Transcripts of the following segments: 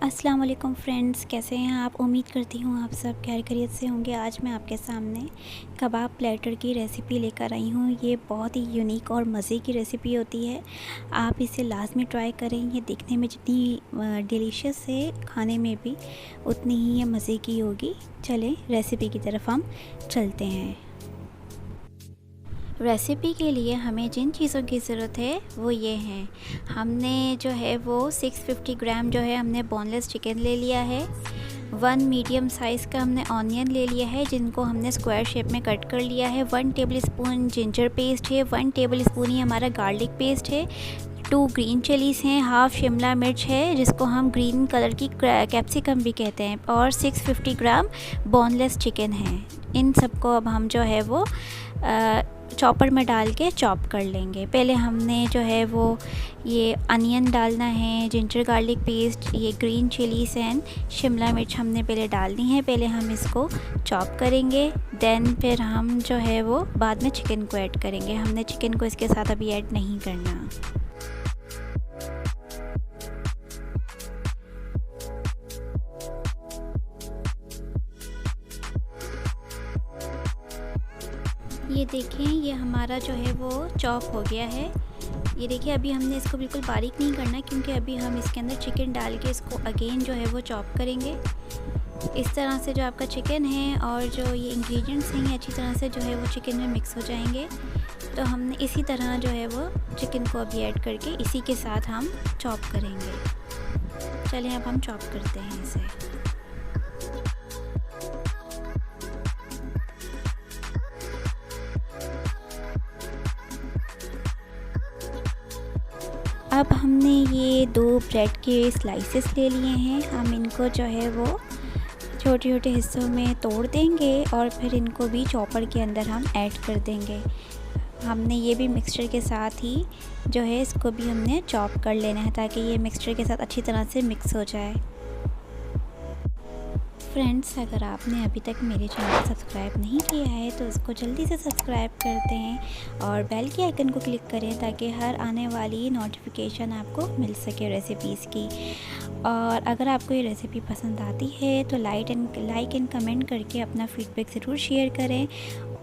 अस्सलाम वालेकुम फ्रेंड्स, कैसे हैं आप। उम्मीद करती हूँ आप सब खैरियत से होंगे। आज मैं आपके सामने कबाब प्लेटर की रेसिपी लेकर आई हूँ। ये बहुत ही यूनिक और मज़े की रेसिपी होती है। आप इसे लाजमी ट्राई करें। ये दिखने में जितनी डिलीशियस है, खाने में भी उतनी ही ये मज़े की होगी। चलें रेसिपी की तरफ हम चलते हैं। रेसिपी के लिए हमें जिन चीज़ों की ज़रूरत है वो ये हैं। हमने जो है वो 650 ग्राम जो है हमने बोनलेस चिकन ले लिया है। 1 मीडियम साइज़ का हमने ऑनियन ले लिया है, जिनको हमने स्क्वायर शेप में कट कर लिया है। 1 टेबलस्पून जिंजर पेस्ट है। 1 टेबलस्पून ही हमारा गार्लिक पेस्ट है। 2 ग्रीन चिलीज़ हैं। हाफ़ शिमला मिर्च है, जिसको हम ग्रीन कलर की कैप्सिकम भी कहते हैं। और 650 ग्राम बोनलेस चिकन है। इन सबको अब हम जो है वो चॉपर में डाल के चॉप कर लेंगे। पहले हमने जो है वो ये अनियन डालना है, जिंजर गार्लिक पेस्ट, ये ग्रीन चिलीज़ एंड शिमला मिर्च हमने पहले डालनी है। पहले हम इसको चॉप करेंगे, देन फिर हम जो है वो बाद में चिकन को ऐड करेंगे। हमने चिकन को इसके साथ अभी ऐड नहीं करना। ये देखें, ये हमारा जो है वो चॉप हो गया है। ये देखिए, अभी हमने इसको बिल्कुल बारीक नहीं करना, क्योंकि अभी हम इसके अंदर चिकन डाल के इसको अगेन जो है वो चॉप करेंगे। इस तरह से जो आपका चिकन है और जो ये इंग्रेडिएंट्स हैं, ये अच्छी तरह से जो है वो चिकन में मिक्स हो जाएंगे। तो हमने इसी तरह जो है वो चिकन को अभी ऐड करके इसी के साथ हम चॉप करेंगे। चलें अब हम चॉप करते हैं इसे। अब हमने ये 2 ब्रेड के स्लाइसेस ले लिए हैं। हम इनको जो है वो छोटे छोटे हिस्सों में तोड़ देंगे और फिर इनको भी चॉपर के अंदर हम ऐड कर देंगे। हमने ये भी मिक्सचर के साथ ही जो है इसको भी हमने चॉप कर लेना है, ताकि ये मिक्सचर के साथ अच्छी तरह से मिक्स हो जाए। फ्रेंड्स, अगर आपने अभी तक मेरे चैनल सब्सक्राइब नहीं किया है तो इसको जल्दी से सब्सक्राइब करते हैं और बेल के आइकन को क्लिक करें, ताकि हर आने वाली नोटिफिकेशन आपको मिल सके रेसिपीज़ की। और अगर आपको ये रेसिपी पसंद आती है तो लाइक एंड कमेंट करके अपना फीडबैक ज़रूर शेयर करें।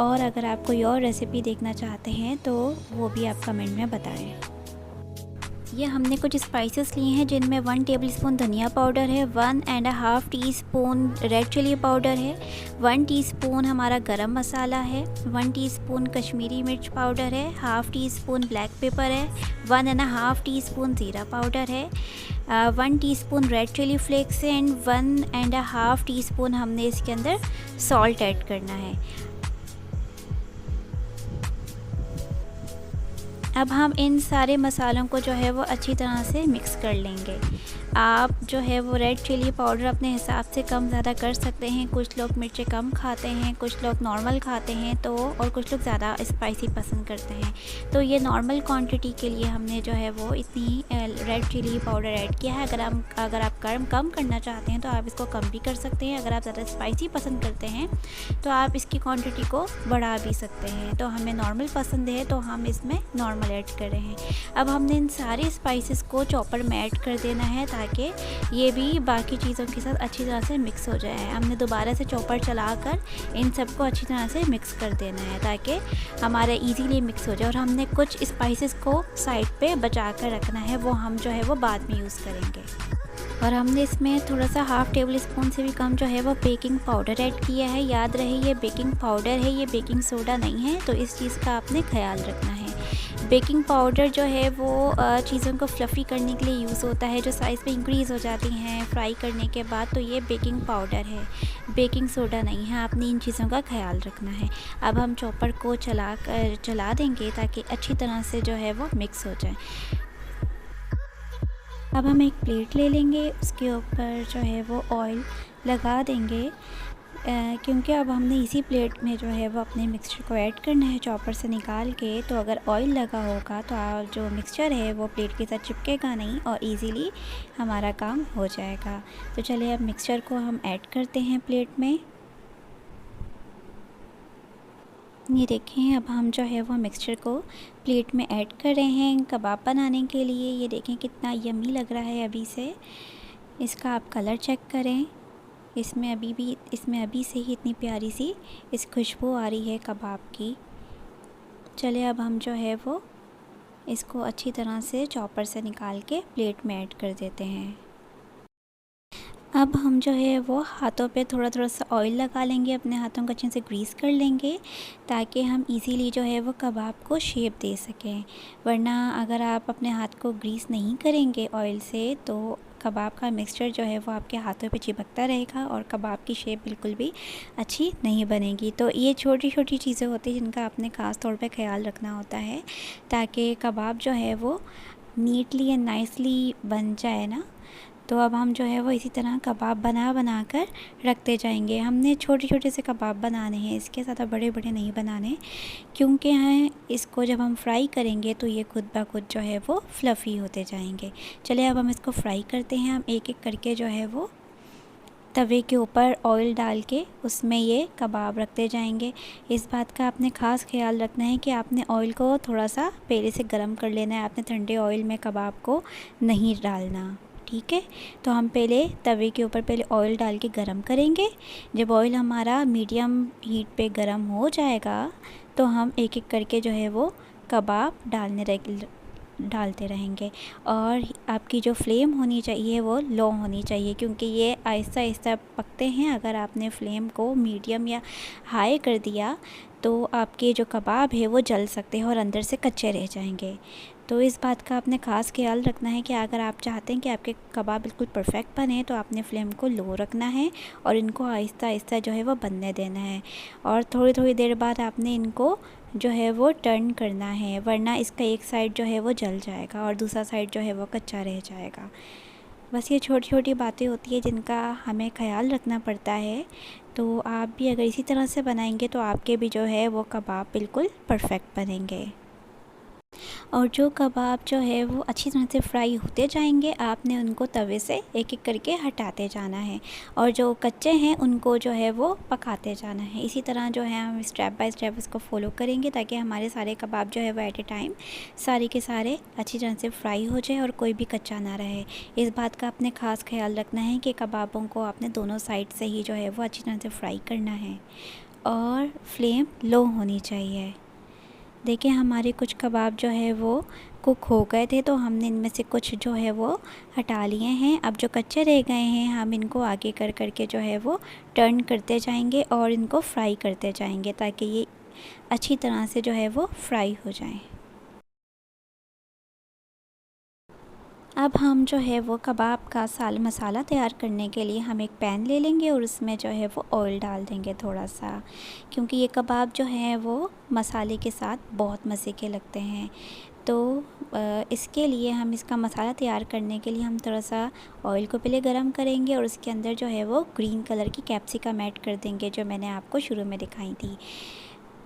और अगर आप कोई और रेसिपी देखना चाहते हैं तो वो भी आप कमेंट में बताएँ। ये हमने कुछ स्पाइसेस लिए हैं, जिनमें 1 टेबलस्पून धनिया पाउडर है, 1.5 टीस्पून रेड चिली पाउडर है, 1 टीस्पून हमारा गरम मसाला है, 1 टीस्पून कश्मीरी मिर्च पाउडर है, half tea spoon black pepper है, 1.5 टीस्पून ज़ीरा पाउडर है, 1 टीस्पून रेड चिली फ्लेक्स है एंड 1.5 टीस्पून हमने इसके अंदर सॉल्ट ऐड करना है। अब हम इन सारे मसालों को जो है वो अच्छी तरह से मिक्स कर लेंगे। आप जो है वो रेड चिली पाउडर अपने हिसाब से कम ज़्यादा कर सकते हैं। कुछ लोग मिर्चें कम खाते हैं, कुछ लोग नॉर्मल खाते हैं, तो और कुछ लोग ज़्यादा स्पाइसी पसंद करते हैं। तो ये नॉर्मल क्वांटिटी के लिए हमने जो है वो इतनी रेड चिली पाउडर ऐड किया है। अगर आप कम करना चाहते हैं तो आप इसको कम भी कर सकते हैं। अगर आप ज़्यादा स्पाइसी पसंद करते हैं तो आप इसकी क्वान्टिटी को बढ़ा भी सकते हैं। तो हमें नॉर्मल पसंद है तो हम इसमें नॉर्मल ऐड कर रहे हैं। अब हमने इन सारे स्पाइसेस को चॉपर में ऐड कर देना है, ताकि ये भी बाकी चीज़ों के साथ अच्छी तरह से मिक्स हो जाए। हमने दोबारा से चॉपर चलाकर इन सबको अच्छी तरह से मिक्स कर देना है, ताकि हमारा इजीली मिक्स हो जाए। और हमने कुछ स्पाइसेस को साइड पे बचा कर रखना है, वो हम जो है वो बाद में यूज़ करेंगे। और हमने इसमें थोड़ा सा हाफ़ टेबल स्पून से भी कम जो है वो बेकिंग पाउडर ऐड किया है। याद रहे ये बेकिंग पाउडर है, ये बेकिंग सोडा नहीं है, तो इस चीज़ का आपने ख्याल रखना है। बेकिंग पाउडर जो है वो चीज़ों को फ्लफ़ी करने के लिए यूज़ होता है, जो साइज़ में इंक्रीज़ हो जाती हैं फ्राई करने के बाद। तो ये बेकिंग पाउडर है, बेकिंग सोडा नहीं है। आपने इन चीज़ों का ख्याल रखना है। अब हम चॉपर को चला देंगे, ताकि अच्छी तरह से जो है वो मिक्स हो जाए। अब हम एक प्लेट ले लेंगे, उसके ऊपर जो है वो ऑयल लगा देंगे, क्योंकि अब हमने इसी प्लेट में जो है वो अपने मिक्सचर को ऐड करना है चॉपर से निकाल के। तो अगर ऑयल लगा होगा तो जो मिक्सचर है वो प्लेट के साथ चिपकेगा नहीं और इजीली हमारा काम हो जाएगा। तो चलिए अब मिक्सचर को हम ऐड करते हैं प्लेट में। ये देखें, अब हम जो है वो मिक्सचर को प्लेट में ऐड कर रहे हैं कबाब बनाने के लिए। ये देखें कितना यम्मी लग रहा है अभी से। इसका आप कलर चेक करें, इसमें अभी से ही इतनी प्यारी सी इस खुशबू आ रही है कबाब की। चलिए अब हम जो है वो इसको अच्छी तरह से चॉपर से निकाल के प्लेट में ऐड कर देते हैं। अब हम जो है वो हाथों पे थोड़ा थोड़ा सा ऑयल लगा लेंगे, अपने हाथों को अच्छे से ग्रीस कर लेंगे ताकि हम इजीली जो है वो कबाब को शेप दे सकें। वरना अगर आप अपने हाथ को ग्रीस नहीं करेंगे ऑयल से तो कबाब का मिक्सचर जो है वो आपके हाथों पे चिपकता रहेगा और कबाब की शेप बिल्कुल भी अच्छी नहीं बनेगी। तो ये छोटी छोटी चीज़ें होती हैं जिनका आपने ख़ास तौर पे ख्याल रखना होता है ताकि कबाब जो है वो नीटली एंड नाइसली बन जाए ना। तो अब हम जो है वो इसी तरह कबाब बना कर रखते जाएंगे। हमने छोटे छोटे से कबाब बनाने हैं, इसके ज़्यादा बड़े बड़े नहीं बनाने, क्योंकि हैं इसको जब हम फ्राई करेंगे तो ये खुद ब खुद जो है वो फ्लफ़ी होते जाएंगे। चलिए अब हम इसको फ्राई करते हैं। हम एक एक करके जो है वो तवे के ऊपर ऑयल डाल के उसमें ये कबाब रखते जाएंगे। इस बात का आपने ख़ास ख्याल रखना है कि आपने ऑयल को थोड़ा सा पहले से गर्म कर लेना है, आपने ठंडे ऑयल में कबाब को नहीं डालना, ठीक है। तो हम पहले तवे के ऊपर पहले ऑयल डाल के गरम करेंगे। जब ऑयल हमारा मीडियम हीट पे गरम हो जाएगा तो हम एक एक करके जो है वो कबाब डालते रहेंगे। और आपकी जो फ्लेम होनी चाहिए वो लो होनी चाहिए, क्योंकि ये आहिस्ता आहिस्ता पकते हैं। अगर आपने फ्लेम को मीडियम या हाई कर दिया तो आपके जो कबाब है वो जल सकते हैं और अंदर से कच्चे रह जाएंगे। तो इस बात का आपने ख़ास ख्याल रखना है कि अगर आप चाहते हैं कि आपके कबाब बिल्कुल परफेक्ट बने तो आपने फ्लेम को लो रखना है और इनको आहिस्ता आहिस्ता जो है वो बनने देना है। और थोड़ी थोड़ी देर बाद आपने इनको जो है वो टर्न करना है, वरना इसका एक साइड जो है वो जल जाएगा और दूसरा साइड जो है वो कच्चा रह जाएगा। बस ये छोटी छोटी बातें होती है जिनका हमें ख्याल रखना पड़ता है। तो आप भी अगर इसी तरह से बनाएंगे तो आपके भी जो है वो कबाब बिल्कुल परफेक्ट बनेंगे। और जो कबाब जो है वो अच्छी तरह से फ्राई होते जाएंगे, आपने उनको तवे से एक एक करके हटाते जाना है और जो कच्चे हैं उनको जो है वो पकाते जाना है। इसी तरह जो है हम स्टेप बाय स्टेप इसको फॉलो करेंगे ताकि हमारे सारे कबाब जो है वो एट ए टाइम सारे के सारे अच्छी तरह से फ्राई हो जाए और कोई भी कच्चा ना रहे। इस बात का आपने ख़ास ख्याल रखना है कि कबाबों को आपने दोनों साइड से ही जो है वो अच्छी तरह से फ्राई करना है और फ्लेम लो होनी चाहिए। देखिए हमारे कुछ कबाब जो है वो कुक हो गए थे तो हमने इनमें से कुछ जो है वो हटा लिए हैं। अब जो कच्चे रह गए हैं हम इनको आगे कर करके जो है वो टर्न करते जाएंगे और इनको फ्राई करते जाएंगे ताकि ये अच्छी तरह से जो है वो फ्राई हो जाएं। अब हम जो है वो कबाब का मसाला तैयार करने के लिए हम एक पैन ले लेंगे और उसमें जो है वो ऑयल डाल देंगे थोड़ा सा, क्योंकि ये कबाब जो हैं वो मसाले के साथ बहुत मज़े के लगते हैं। तो इसके लिए हम इसका मसाला तैयार करने के लिए हम थोड़ा सा ऑयल को पहले गरम करेंगे और उसके अंदर जो है वो ग्रीन कलर की कैप्सिकम ऐड कर देंगे जो मैंने आपको शुरू में दिखाई थी।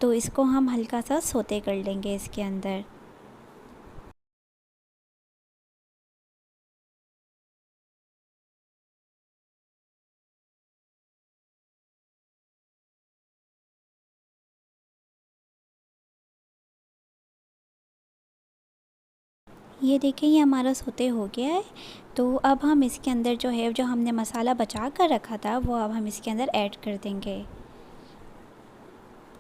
तो इसको हम हल्का सा सोते कर लेंगे इसके अंदर। ये देखिए ये हमारा सोते हो गया है। तो अब हम इसके अंदर जो है जो हमने मसाला बचा कर रखा था वो अब हम इसके अंदर ऐड कर देंगे।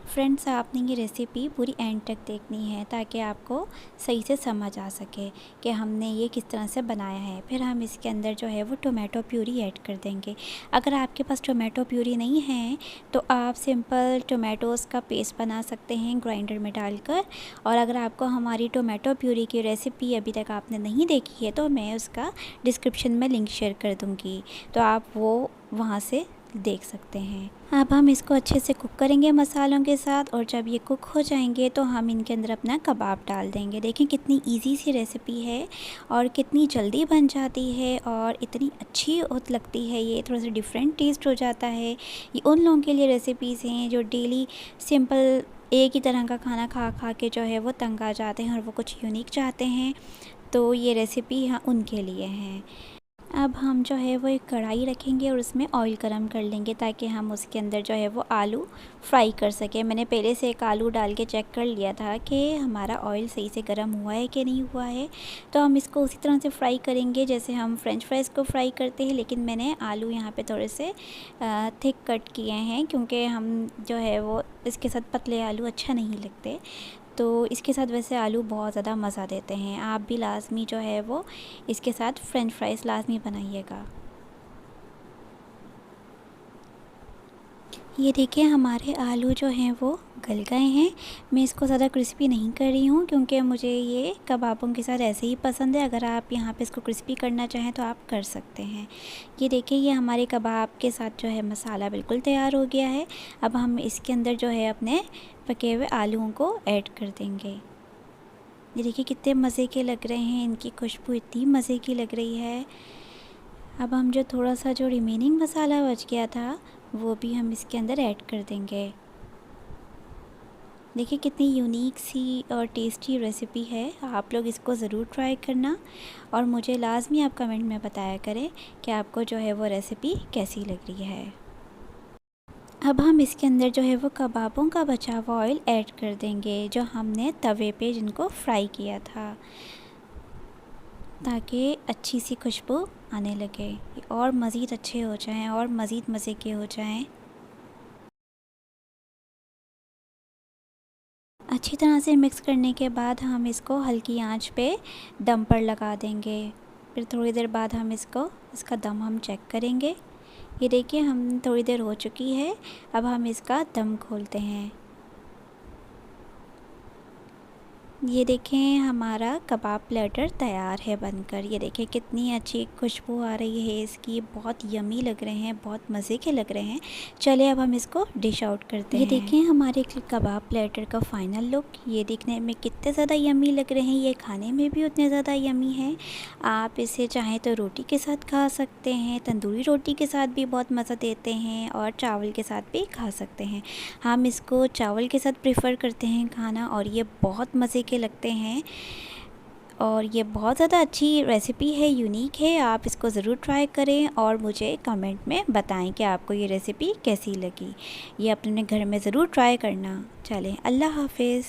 फ्रेंड्स आपने ये रेसिपी पूरी एंड तक देखनी है ताकि आपको सही से समझ आ सके कि हमने ये किस तरह से बनाया है। फिर हम इसके अंदर जो है वो टोमेटो प्यूरी ऐड कर देंगे। अगर आपके पास टोमेटो प्यूरी नहीं है तो आप सिंपल टोमेटोज़ का पेस्ट बना सकते हैं ग्राइंडर में डालकर। और अगर आपको हमारी टोमेटो प्यूरी की रेसिपी अभी तक आपने नहीं देखी है तो मैं उसका डिस्क्रिप्शन में लिंक शेयर कर दूँगी, तो आप वो वहाँ से देख सकते हैं। अब हम इसको अच्छे से कुक करेंगे मसालों के साथ और जब ये कुक हो जाएंगे तो हम इनके अंदर अपना कबाब डाल देंगे। देखें कितनी इजी सी रेसिपी है और कितनी जल्दी बन जाती है और इतनी अच्छी लगती है। ये थोड़ा सा डिफरेंट टेस्ट हो जाता है। ये उन लोगों के लिए रेसिपीज़ हैं जो डेली सिंपल एक ही तरह का खाना खा खा के जो है वो तंग आ जाते हैं और वो कुछ यूनिक चाहते हैं, तो ये रेसिपी यहाँ उनके लिए हैं। अब हम जो है वो एक कढ़ाई रखेंगे और उसमें ऑयल गरम कर लेंगे ताकि हम उसके अंदर जो है वो आलू फ्राई कर सकें। मैंने पहले से एक आलू डाल के चेक कर लिया था कि हमारा ऑयल सही से गर्म हुआ है कि नहीं हुआ है। तो हम इसको उसी तरह से फ्राई करेंगे जैसे हम फ्रेंच फ्राइज़ को फ्राई करते हैं, लेकिन मैंने आलू यहाँ पे थोड़े से थिक कट किए हैं क्योंकि हम जो है वो इसके साथ पतले आलू अच्छा नहीं लगते। तो इसके साथ वैसे आलू बहुत ज़्यादा मज़ा देते हैं। आप भी लाज़मी जो है वो इसके साथ फ्रेंच फ्राइज़ लाज़मी बनाइएगा। ये देखिए हमारे आलू जो हैं वो गल गए हैं। मैं इसको ज़्यादा क्रिस्पी नहीं कर रही हूँ क्योंकि मुझे ये कबाबों के साथ ऐसे ही पसंद है। अगर आप यहाँ पे इसको क्रिस्पी करना चाहें तो आप कर सकते हैं। ये देखिए ये हमारे कबाब के साथ जो है मसाला बिल्कुल तैयार हो गया है। अब हम इसके अंदर जो है अपने पके हुए आलूओं को ऐड कर देंगे। ये देखिए कितने मज़े के लग रहे हैं, इनकी खुशबू इतनी मज़े की लग रही है। अब हम जो थोड़ा सा जो रिमेनिंग मसाला बच गया था वो भी हम इसके अंदर ऐड कर देंगे। देखिए कितनी यूनिक सी और टेस्टी रेसिपी है। आप लोग इसको ज़रूर ट्राई करना और मुझे लाज़मी आप कमेंट में बताया करें कि आपको जो है वो रेसिपी कैसी लग रही है। अब हम इसके अंदर जो है वो कबाबों का बचा हुआ ऑयल ऐड कर देंगे जो हमने तवे पे जिनको फ्राई किया था, ताकि अच्छी सी खुशबू आने लगे और मज़ीद अच्छे हो जाएं और मज़ीद मज़े के हो जाएं। अच्छी तरह से मिक्स करने के बाद हम इसको हल्की आंच पे दम पर लगा देंगे। फिर थोड़ी देर बाद हम इसका दम हम चेक करेंगे। ये देखिए हम थोड़ी देर हो चुकी है। अब हम इसका दम खोलते हैं। ये देखें हमारा कबाब प्लेटर तैयार है बनकर। ये देखें कितनी अच्छी खुशबू आ रही है इसकी, बहुत यमी लग रहे हैं, बहुत मज़े के लग रहे हैं। चलिए अब हम इसको डिश आउट करते हैं। ये देखें हमारे कबाब प्लेटर का फ़ाइनल लुक। ये देखने में कितने ज़्यादा यमी लग रहे हैं, ये खाने में भी उतने ज़्यादा यमी हैं। आप इसे चाहें तो रोटी के साथ खा सकते हैं, तंदूरी रोटी के साथ भी बहुत मज़ा देते हैं और चावल के साथ भी खा सकते हैं। हम इसको चावल के साथ प्रेफर करते हैं खाना और ये बहुत मज़े के लगते हैं और ये बहुत ज़्यादा अच्छी रेसिपी है, यूनिक है। आप इसको ज़रूर ट्राई करें और मुझे कमेंट में बताएं कि आपको ये रेसिपी कैसी लगी। ये अपने घर में ज़रूर ट्राई करना। चलें, अल्लाह हाफ़िज़।